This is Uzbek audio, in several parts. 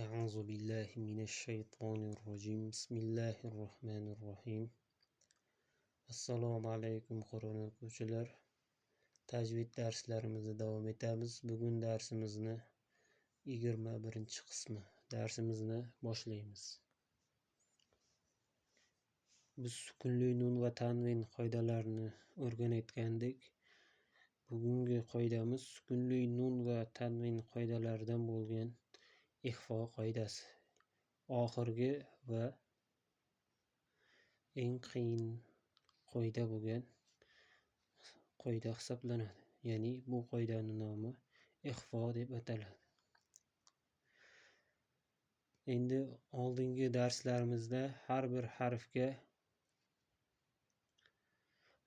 أعوذ بالله من الشيطان الرجيم بسم الله الرحمن الرحيم Assalomu alaykum qur'on o'quvchilar. Tajvid darslarimizni davom etamiz. Bugun darsimizni 21-qismi darsimizni boshlaymiz. Biz sukunli nun va tanvin qoidalarini o'rganayotgandik. Bugungi qoidamiz sukunli nun va tanvin qoidalaridan bo'lgan ixfo qoidasi. Oxirgi va eng qiyin qoida bo'lgan qoida hisoblanadi. Ya'ni bu qoidaning nomi ixfo deb ataladi. Endi oldingi darslarimizda har bir harfga,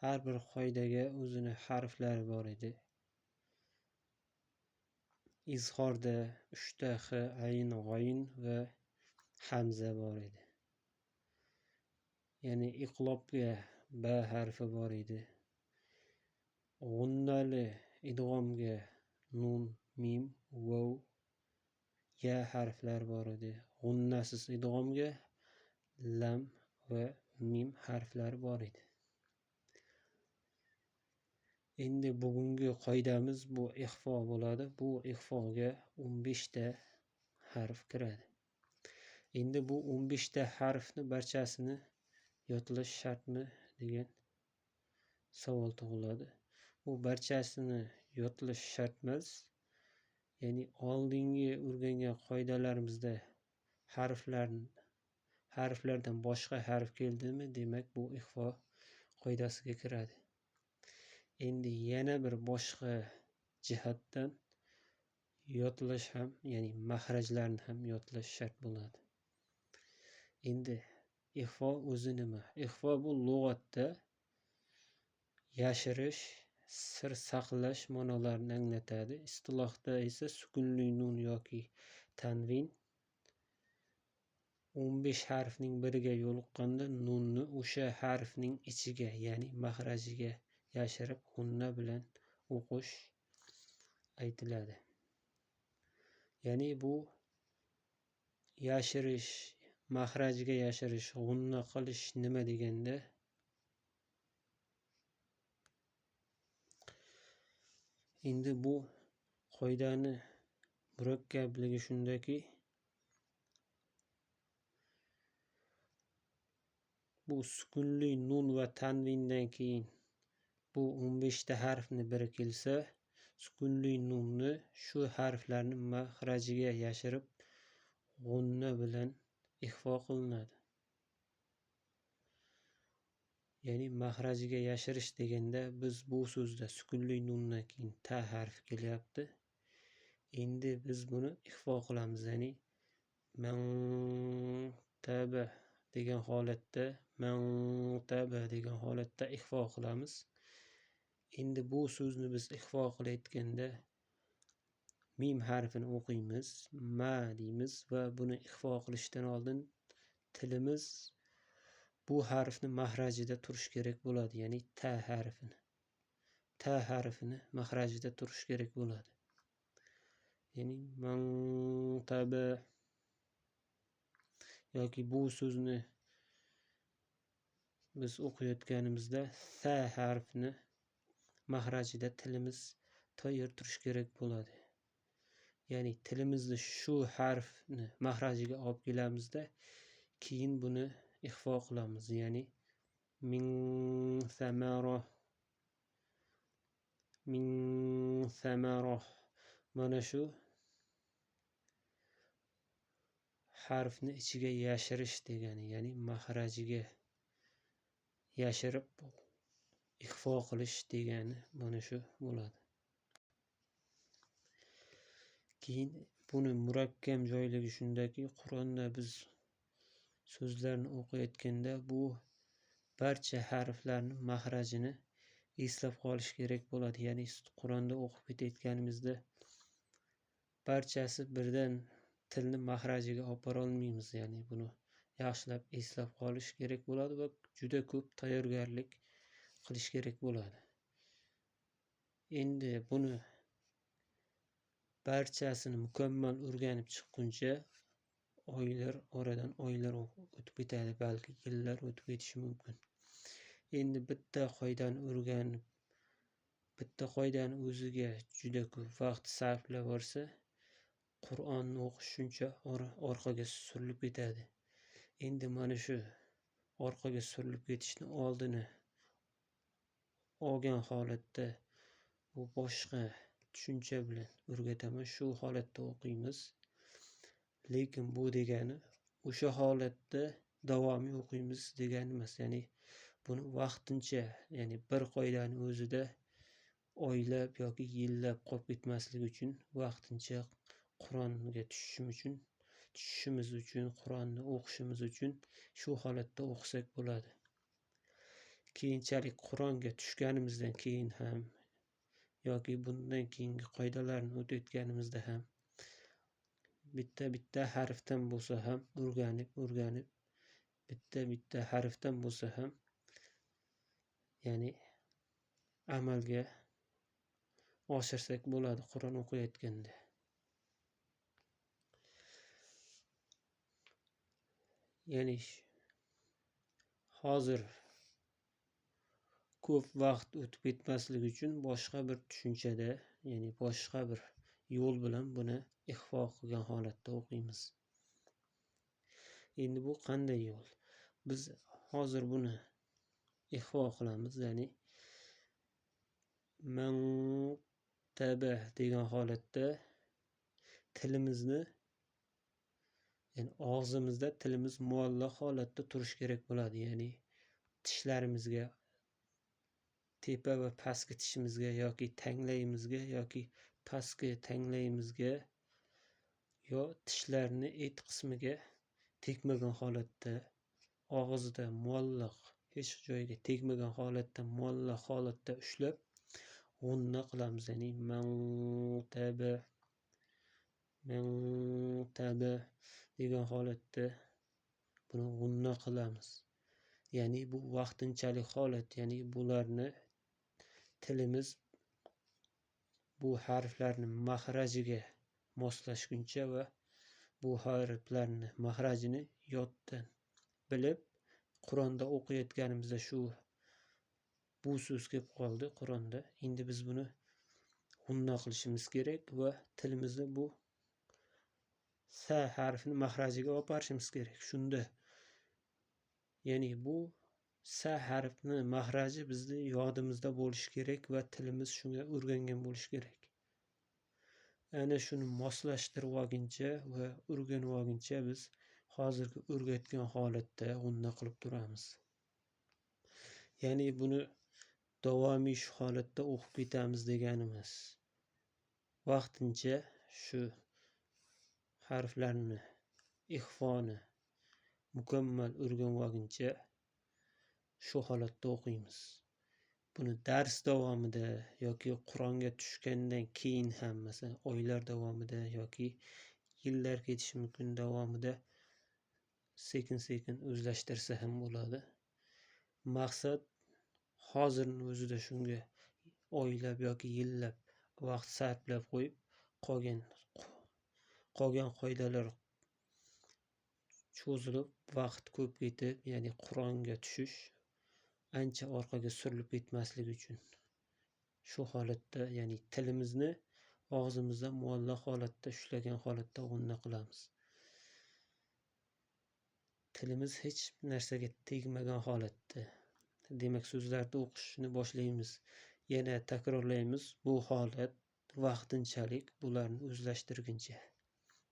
har bir qoidaga o'zini harflari bor edi. Izhorda 3 ta h, ayn, g'oyn va hamza bor edi. Ya'ni iqlobga ba harfi bor edi. G'unnali idg'omga nun, mim, vav, ya harflar bor edi. G'unnasiz idg'omga lam va mim harflari bor edi. Endi bugungi qoidamiz bu ixfo bo'ladi. Bu ixfoga 15 ta harf kiradi. Endi bu 15 ta harfni barchasini yodlash shartmi degan savol tug'iladi. Bu barchasini yodlash shart emas. Ya'ni oldingi o'rgangan qoidalarimizda harflardan boshqa harf keldimi, demak bu ixfo qoidasiga kiradi. Endi yana bir boshqa jihatdan yodlash ham, ya'ni mahrajlarni ham yodlash shart bo'ladi. Endi ixfo o'zi nima? Ixfo bu lug'atda yashirish, sir saqlash ma'nolarini anglatadi. Istilohda esa sukunli nun yoki tanvin 15 harfning biriga yo'liqqanda nunni o'sha harfning ichiga, ya'ni mahrajiga yashirib g'unna bilan o'qish aytiladi. Ya'ni bu yashirish, mahrajiga yashirish, g'unna qilish nima deganda, endi bu qoidani murakkabligi shundaki, bu sukunli nun va tanvindan keyin bu 15 ta harfni biri kelsa, sukunli nunni shu harflarni mahrajiga yashirib g'unna bilan ixfo qilinadi. Ya'ni mahrajiga yashirish deganda biz bu so'zda sukunli nundan keyin ta harfi kelyapti. Endi biz buni ixfo qilamiz. Ya'ni mantaba degan holatda ixfo qilamiz. Endi bu so'zni biz ixfo qilayotganda mim harfini o'qiymiz, ma deymiz va buni ixfo qilishdan oldin tilimiz bu harfni mahrajida turish kerak bo'ladi. Ya'ni ta harfini mahrajida turish kerak bo'ladi. Ya'ni mantaba yoki bu so'zni biz o'qiyotganimizda sa harfini mahrajida tilimiz tayyor turish kerak bo'ladi. Ya'ni tilimizni shu harfni mahrajiga olib kelamizda, keyin buni ixfo qilamiz. Ya'ni min samaroh mana shu harfni ichiga yashirish degani, ya'ni mahrajiga yashirib ixfo qilish degani mana shu bo'ladi. Keyin buni murakkab joyligi shundaki, Qur'onda biz so'zlarni o'qiyotganda bu barcha harflarning mahrajini eslab qolish kerak bo'ladi. Ya'ni Qur'onda o'qib ketayotganimizda barchasi birdan tilni mahrajiga olib bora olmaymiz. Ya'ni buni yaxshilab eslab qolish kerak bo'ladi va juda ko'p tayyorgarlik qilish kerak bo'ladi. Endi buni barchasini mukammal o'rganib chiqquncha oradan oylar o'tib ketadi, balki yillar o'tib ketishi mumkin. Endi bitta qoidani o'ziga juda ko'p vaqt sarflab borsa, Qur'onni o'qish shuncha orqaga surilib ketadi. Endi mana shu orqaga surilib ketishni oldini olgan holatda bu boshqa tushuncha bilan o'rgataman, shu holatda o'qiymiz. Lekin bu degani o'sha holatda davomiy o'qiymiz degani emas. Ya'ni buni vaqtincha, ya'ni bir qoidani o'zida oylab yoki yillab qolib ketmasligi uchun vaqtincha Qur'onga tushishimiz uchun, Qur'onni o'qishimiz uchun shu holatda o'qisak bo'ladi. Keyinchalik Qur'onga tushganimizdan keyin ham yoki bundan keyingi qoidalarni o'tayotganimizda ham bitta harfdan bo'lsa ham o'rganib bitta harfdan bo'lsa ham ya'ni amalga oshirsak bo'ladi Qur'on o'qiyotganda. Ya'ni hozir ko'p vaqt o'tib ketmasligi uchun boshqa bir tushunchada, ya'ni boshqa bir yo'l bilan buni ixvo qilgan holatda o'qiymiz. Endi bu qanday yo'l? Biz hozir buni ixvo qilamiz, ya'ni mantaba degan holatda tilimizni, ya'ni og'zimizda tilimiz muallaq holatda turishi kerak bo'ladi. Ya'ni tishlarimizga, tepa va pastki tishimizga yoki tanglayimizga yoki pastki tanglayimizga yo tishlarni et qismiga tegmagan holatda, og'izda muallaq, hech joyga tegmagan holatda, muallaq holatda ushlab g'unna qilamiz. Ya'ni mantaba degan holatda buni g'unna qilamiz. Ya'ni bu vaqtinchalik holat, ya'ni bularni tilimiz bu harflarni mahrajiga moslashguncha va bu harflarni mahrajini yoddan bilib, Qur'onda o'qiyotganimizda bu so'z kelib qoldi Qur'onda. Endi biz buni g'unna qilishimiz kerak va tilimizni bu sa harfini mahrajiga olib borishimiz kerak. Shunda ya'ni bu sa harfni mahraji bizni yodimizda bo'lishi kerak va tilimiz shunga o'rgangan bo'lishi kerak. Ana shuni moslashtirib olguncha va o'rganib olguncha biz hozirgi o'rgatgan holatda g'unna qilib turamiz. Ya'ni buni davomiy shu holatda o'qib ketamiz degani emas. Vaqtincha shu harflarni ixfoni mukammal o'rganib olguncha shu holatda o'qiymiz. Buni dars davomida yoki Qur'onga tushgandan keyin ham, masalan, oylar davomida yoki yillar ketishi mumkin davomida sekin-sekin o'zlashtirsa ham bo'ladi. Maqsad hozirning o'zida shunga oylab yoki yillab vaqt sarflab qo'yib, qolgan qoidalar cho'zilib, vaqt ko'p ketib, ya'ni Qur'onga tushish ancha orqaga surilib ketmasligi uchun shu holatda, ya'ni tilimizni og'zimizda muallaq holatda ushlagan holatda g'unna qilamiz. Tilimiz hech narsaga tegmagan holatda. Demak, so'zlarni o'qishni boshlaymiz. Yana takrorlaymiz, bu holat vaqtinchalik, bularni o'zlashtirguncha.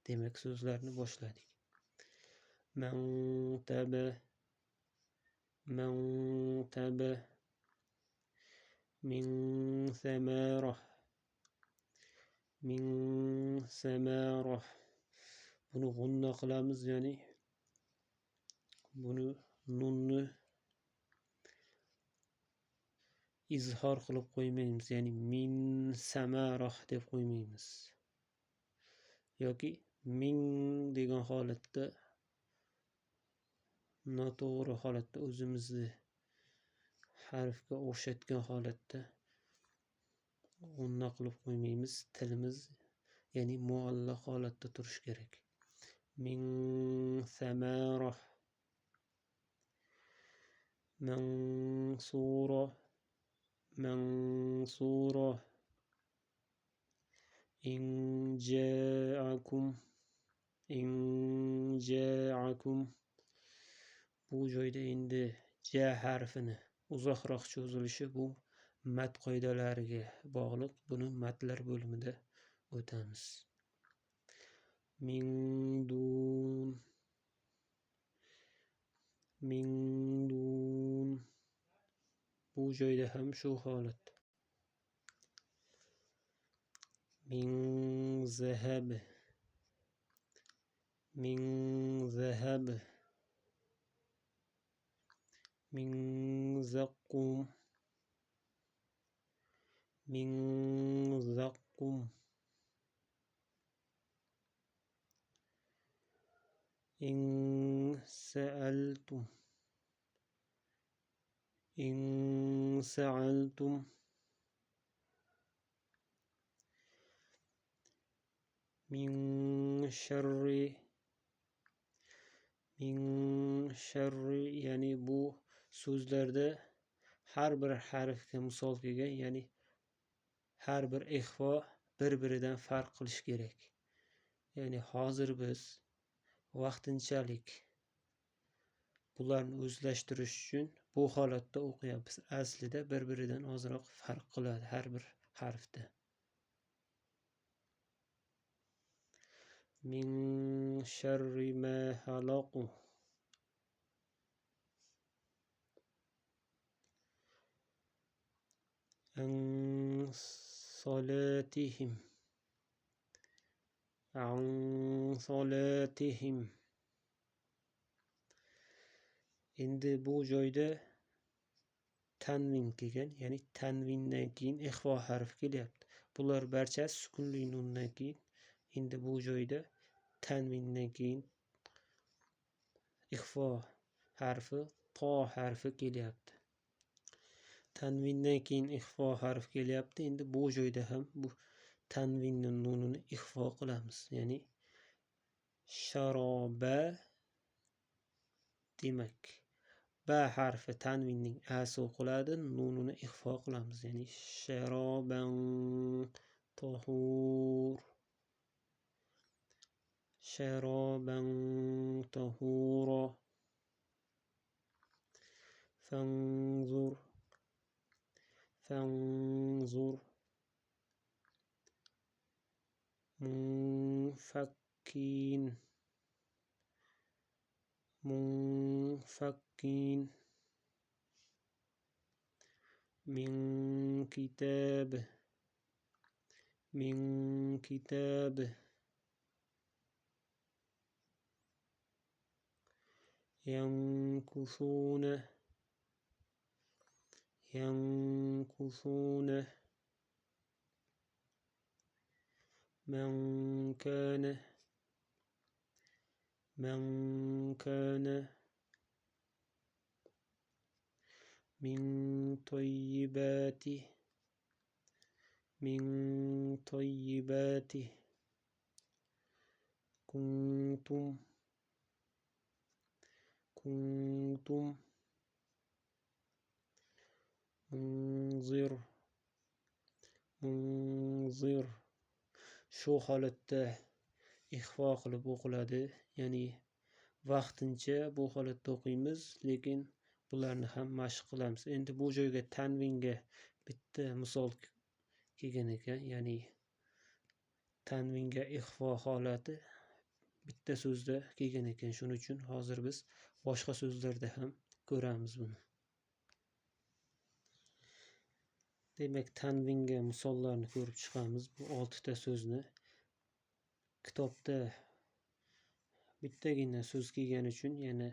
Demak, so'zlarni boshladik. Mantaba min samarah buni g'unna qilamiz, ya'ni buni nunni izhor qilib qo'ymaymiz, ya'ni min samarah deb qo'ymaymiz. Yoki min degan holatda noto'g'ri holatda, o'zimizni harfga o'xshatgan holatda g'unna qilib qo'ymaymiz. Tilimiz ya'ni muallaq holatda turishi kerak. min samara, mansura, mansura, in ja'akum, in ja'akum. Bu joyda endi ja harfini uzoqroq cho'zilishi bu mat qoidalariga bog'liq. Buni matlar bo'limida o'tamiz. Min dun, min dun. Bu joyda ham shu holat. Min zahab, min zahab, min zaqqum, min zaqqum, in sa'altum, in sa'altum, min sharri, min sharri. Ya'ni bu so'zlarda har bir harfga misol kelgan, ya'ni har bir ixvo bir-biridan farq qilish kerak. Ya'ni hozir biz vaqtinchalik bularni o'zlashtirish uchun bu holatda o'qiyapmiz. Aslida bir-biridan ozroq farq qiladi har bir harfda. Min sharri ma halaqu, an salatihim, an salatihim. Endi bu joyda tanvin kelgan, ya'ni tanvindan keyin ixvo harfi kelyapti. Bular barchasi sukunli nundan keyin. Endi bu joyda tanvindan keyin ixvo harfi to harfi kelyapti. Tanvindan keyin ixvo harfi kelyapti. Endi bu joyda ham bu tanvinning nunini ixvo qilamiz. Ya'ni sharoba demak. Ba harfi tanvinning asi o'qiladi, nunini ixvo qilamiz. Ya'ni sharoban tahur, sharoban tahura, fanzur, fanzur, munfakkin, munfakkin, min kitab, min kitab, yankusuna, yankusuna, man kana, man kana, min tayyibati, min tayyibati, kuntum, kuntum, munzir, munzir. Shu holatda ixvo qilib o'qiladi. Ya'ni vaqtincha bu holatda o'qiymiz, lekin bularni ham mashq qilamiz. Endi bu joyga tanvinga bitta misol kelgan ekan. Ya'ni tanvinga ixvo holati bitta so'zda kelgan ekan. Shuning uchun hozir biz boshqa so'zlarda ham ko'ramiz buni. Demak, tanvinga misollarni ko'rib chiqamiz. Bu 6 ta so'zni kitobda bittagina so'z kelgani uchun yana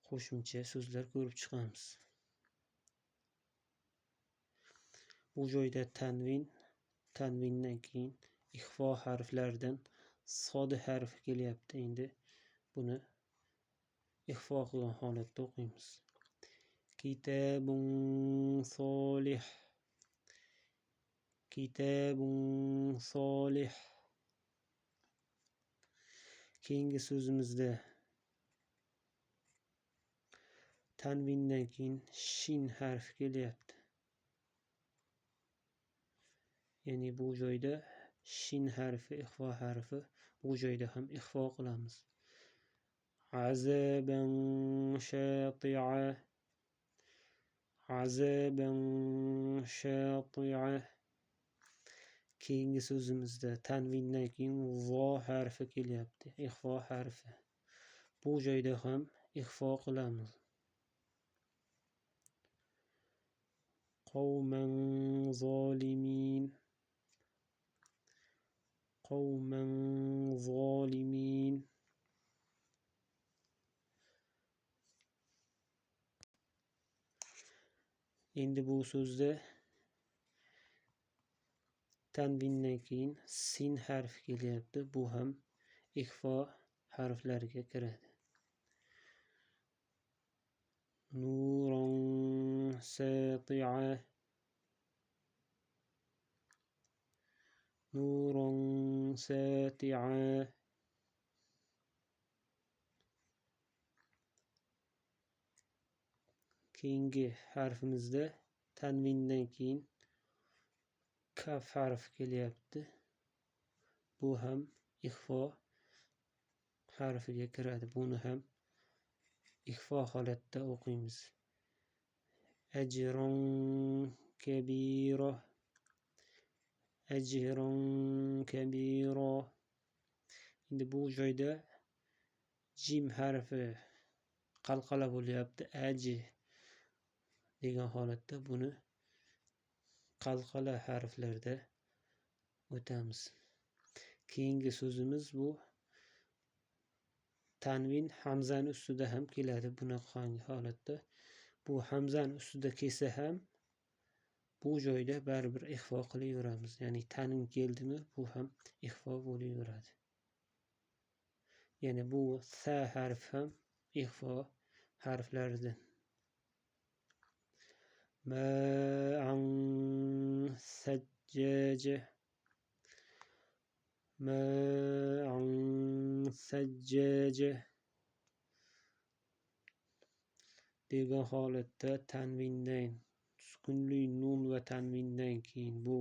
qo'shimcha so'zlar ko'rib chiqamiz. Bu joyda tanvin, tanvindan keyin ixvo harflaridan sod harfi kelyapti. Endi buni ixvo qilgan holatda o'qiymiz. Kitabun solih, kitabun solih, keyingi so'zimizda tanvindan keyin shin harfi kelyapti. Ya'ni bu joyda shin harfi, ixfa harfi, bu joyda ham ixfa qilamiz. Azaban shati'a, azaban shati'a. Keyingi so'zimizda tanvindan keyin vo harfi kelyapti, ixfa harfi. Bu joyda ham ixfa qilamiz. Qawman zolimin, qawman zolimin. Endi bu so'zda tanvindan keyin sin harfi kelyapti. Bu ham ixfa harflariga kiradi. Nuron sati'a, nuron sati'a. Keyingi harfimizda tanvindan keyin kaf harfi kelyapti. Bu ham ixfa harfiga kiradi. Buni ham ixfa holatda o'qiymiz. Ajron kabira, ajron kabira. Endi bu joyda jim harfi qalqala bo'lyapti. Aji degan holatda buni qalqala harflarda o'tamiz. Keyingi so'zimiz bu tanvin hamzani ustida ham keladi bunaqangi holatda. Bu hamzani ustida kelsa ham bu joyda baribir ixfa qilaveramiz. Ya'ni tanvin keldimi, bu ham ixfa bo'laveradi. Ya'ni bu sa harfi ham ixfa harflaridan. Ma'an sajjaja, ma'an sajjaja degan holatda tanvindan, sukunli nun va tanvindan keyin bu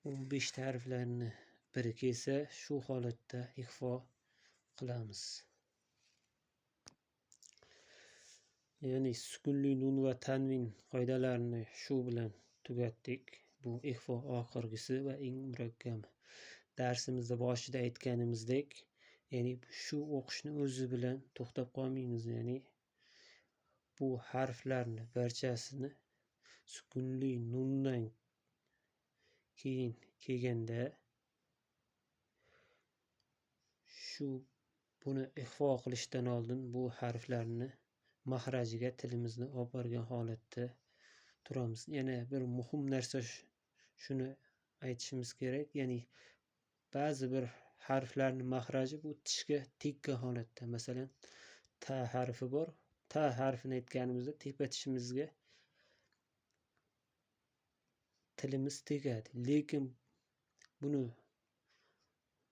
15 ta harflarni biri kelsa, shu holatda ixfa qilamiz. Ya'ni sukunli nun va tanvin qoidalarini shu bilan tugatdik. Bu ixfa oxirgisi va eng murakkabi. Darsimizda boshida aytganimizdek, ya'ni shu o'qishni o'zi bilan to'xtab qolmaymiz. Ya'ni bu harflarni barchasini sukunli nundan keyin kelganda buni ixfa qilishdan oldin bu harflarni mahrajiga tilimizni olib borgan holatda turamiz. Yana bir muhim narsa shuni aytishimiz kerak. Ya'ni ba'zi bir harflarning mahraji bu tishga tekkan holatda. Masalan, ta harfi bor. Ta harfini aytganimizda tepa tishimizga tilimiz tegadi. Lekin buni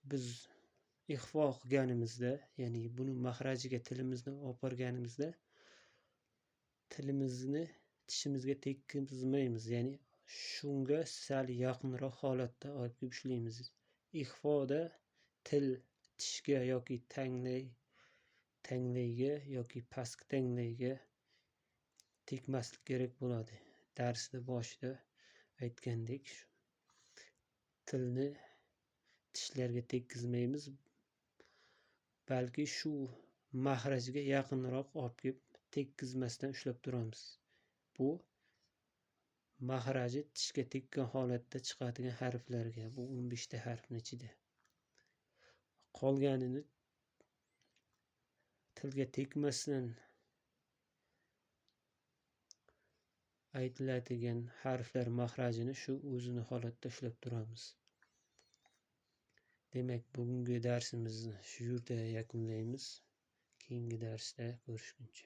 biz ixfa qilganimizda, ya'ni buni mahrajiga tilimizni olib borganimizda tilimizni tishimizga tekkizmaymiz. Ya'ni shunga sal yaqinroq holatda olib kelib ushlaymiz. Ixfoda til tishga yoki tanglayga yoki pastki tanglayga tekmaslik kerak bo'ladi. Darsda boshida aytgandek, tilni tishlarga tekkizmaymiz, balki shu mahrajga yaqinroq olib kelib tekkizmasdan ushlab turamiz. Bu mahraji tishga tekkan holatda chiqadigan harflarga, bu 15 ta harfning ichida. Qolganini tilga tekmasdan aytiladigan harflar mahrajini shu o'zini holatda ushlab turamiz. Demak, bugungi darsimizni shu yerda yakunlaymiz. Keyingi darsda ko'rishguncha.